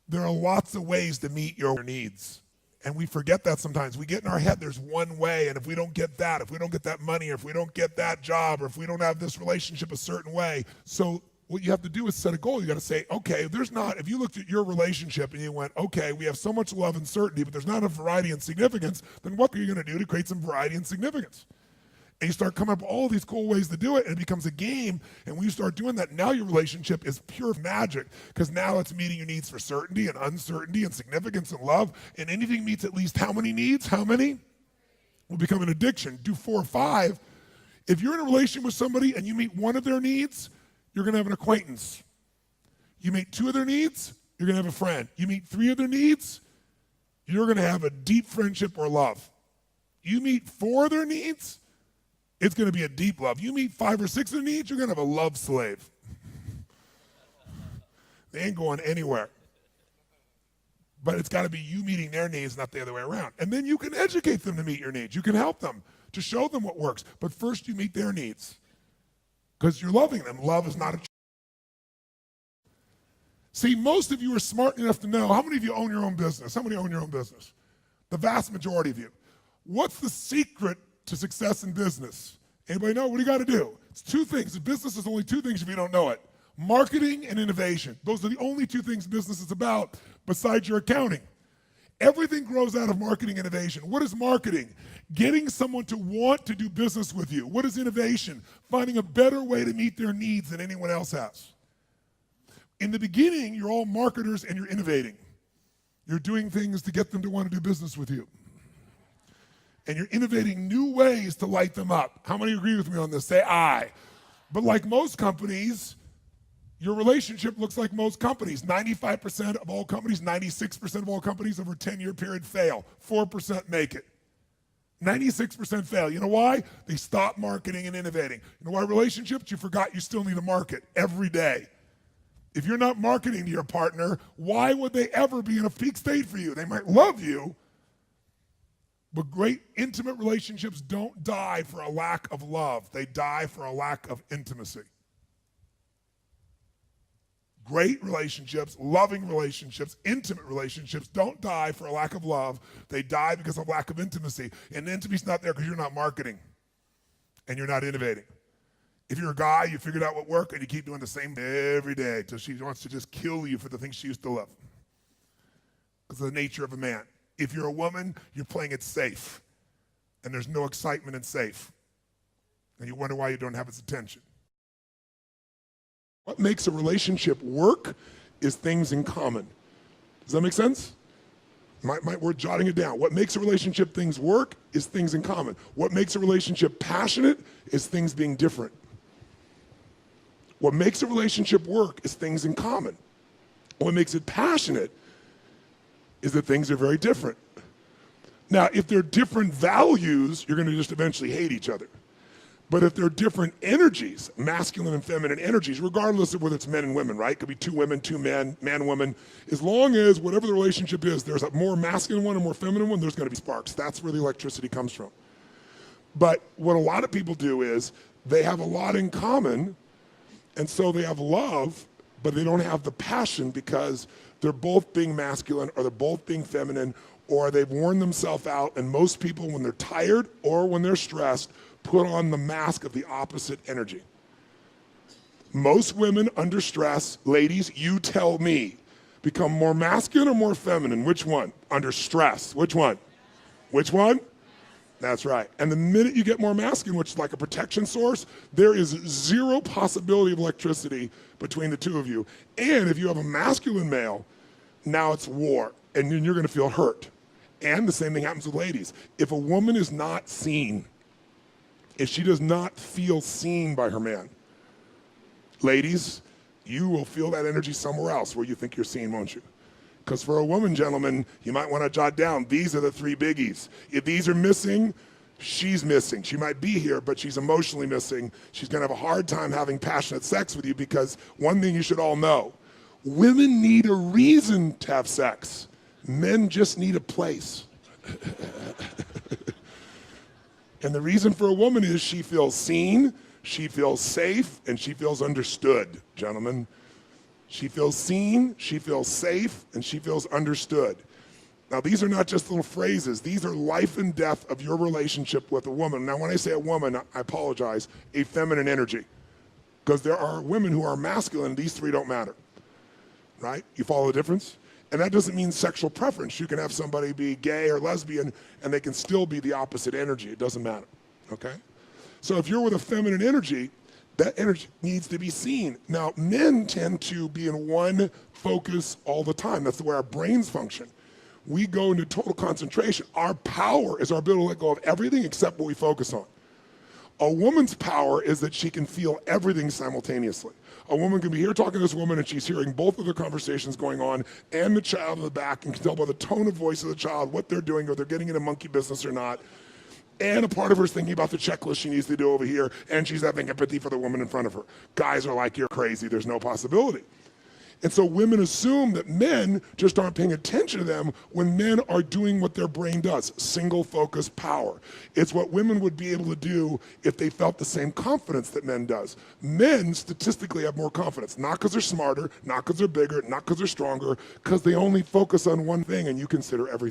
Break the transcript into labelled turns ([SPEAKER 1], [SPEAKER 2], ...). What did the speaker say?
[SPEAKER 1] There are lots of ways to meet your needs. And we forget that sometimes. We get in our head there's one way, and if we don't get that, if we don't get that money, or if we don't get that job, or if we don't have this relationship a certain way. So what you have to do is set a goal. You got to say, okay, if you looked at your relationship and you went, okay, we have so much love and certainty, but there's not enough variety and significance, then what are you going to do to create some variety and significance? And you start coming up with all these cool ways to do it, and it becomes a game. And when you start doing that, now your relationship is pure magic, because now it's meeting your needs for certainty and uncertainty and significance and love. And anything meets at least how many needs? How many? Will become an addiction. Do 4 or 5. If you're in a relationship with somebody and you meet one of their needs, you're going to have an acquaintance. You meet 2 of their needs, you're going to have a friend. You meet 3 of their needs, you're going to have a deep friendship or love. You meet 4 of their needs, it's going to be a deep love. You meet 5 or 6 of their needs, you're going to have a love slave. They ain't going anywhere. But it's got to be you meeting their needs, not the other way around. And then you can educate them to meet your needs. You can help them to show them what works. But first you meet their needs, because you're loving them. Love is not a choice. See, most of you are smart enough to know, how many of you own your own business? How many own your own business? The vast majority of you. What's the secret to success in business? Anybody know? What do you got to do? It's 2 things. The business is only 2 things if you don't know it. Marketing and innovation. Those are the only 2 things business is about besides your accounting. Everything grows out of marketing and innovation. What is marketing? Getting someone to want to do business with you. What is innovation? Finding a better way to meet their needs than anyone else has. In the beginning, you're all marketers and you're innovating. You're doing things to get them to want to do business with you. And you're innovating new ways to light them up. How many agree with me on this? Say aye. But like most companies, your relationship looks like most companies. 95% of all companies, 96% of all companies over a 10-year period fail. 4% make it. 96% fail. You know why? They stop marketing and innovating. You know why relationships? You forgot you still need to market every day. If you're not marketing to your partner, why would they ever be in a peak state for you? They might love you, but great intimate relationships don't die for a lack of love. They die for a lack of intimacy. Great relationships, loving relationships, intimate relationships don't die for a lack of love. They die because of lack of intimacy. And the intimacy's not there because you're not marketing and you're not innovating. If you're a guy, you figured out what worked and you keep doing the same every day until she wants to just kill you for the things she used to love. Because of the nature of a man. If you're a woman, you're playing it safe. And there's no excitement in safe. And you wonder why you don't have its attention. What makes a relationship work is things in common. Does that make sense? We're jotting it down. What makes a relationship things work is things in common. What makes a relationship passionate is things being different. What makes a relationship work is things in common. What makes it passionate is that things are very different. Now, if they're different values, you're going to just eventually hate each other. But if they're different energies, masculine and feminine energies, regardless of whether it's men and women, right? It could be 2 women, 2 men, man, woman. As long as whatever the relationship is, there's a more masculine one and more feminine one, there's going to be sparks. That's where the electricity comes from. But what a lot of people do is they have a lot in common, and so they have love, but they don't have the passion because they're both being masculine or they're both being feminine, or they've worn themselves out. And most people, when they're tired or when they're stressed, put on the mask of the opposite energy. Most women under stress, ladies, you tell me, become more masculine or more feminine? Which one? Under stress. Which one? Which one? That's right. And the minute you get more masculine, which is like a protection source, there is 0 possibility of electricity between the 2 of you. And if you have a masculine male, now it's war, and then you're going to feel hurt. And the same thing happens with ladies. If a woman is not seen, if she does not feel seen by her man, ladies, you will feel that energy somewhere else where you think you're seen, won't you? Because for a woman, gentlemen, you might want to jot down, these are the 3 biggies. If these are missing, she's missing. She might be here, but she's emotionally missing. She's going to have a hard time having passionate sex with you, because one thing you should all know, women need a reason to have sex. Men just need a place. And the reason for a woman is she feels seen, she feels safe, and she feels understood, gentlemen. She feels seen, she feels safe, and she feels understood. Now, these are not just little phrases. These are life and death of your relationship with a woman. Now, when I say a woman, I apologize, a feminine energy. Because there are women who are masculine, these three don't matter, right? You follow the difference? And that doesn't mean sexual preference. You can have somebody be gay or lesbian, and they can still be the opposite energy. It doesn't matter, okay? So if you're with a feminine energy, that energy needs to be seen. Now, men tend to be in one focus all the time. That's the way our brains function. We go into total concentration. Our power is our ability to let go of everything except what we focus on. A woman's power is that she can feel everything simultaneously. A woman can be here talking to this woman and she's hearing both of their conversations going on and the child in the back, and can tell by the tone of voice of the child what they're doing, or they're getting into monkey business or not. And a part of her is thinking about the checklist she needs to do over here, and she's having empathy for the woman in front of her. Guys are like, you're crazy, there's no possibility. And so women assume that men just aren't paying attention to them when men are doing what their brain does, single focus power. It's what women would be able to do if they felt the same confidence that men does. Men statistically have more confidence, not because they're smarter, not because they're bigger, not because they're stronger, because they only focus on one thing and you consider everything.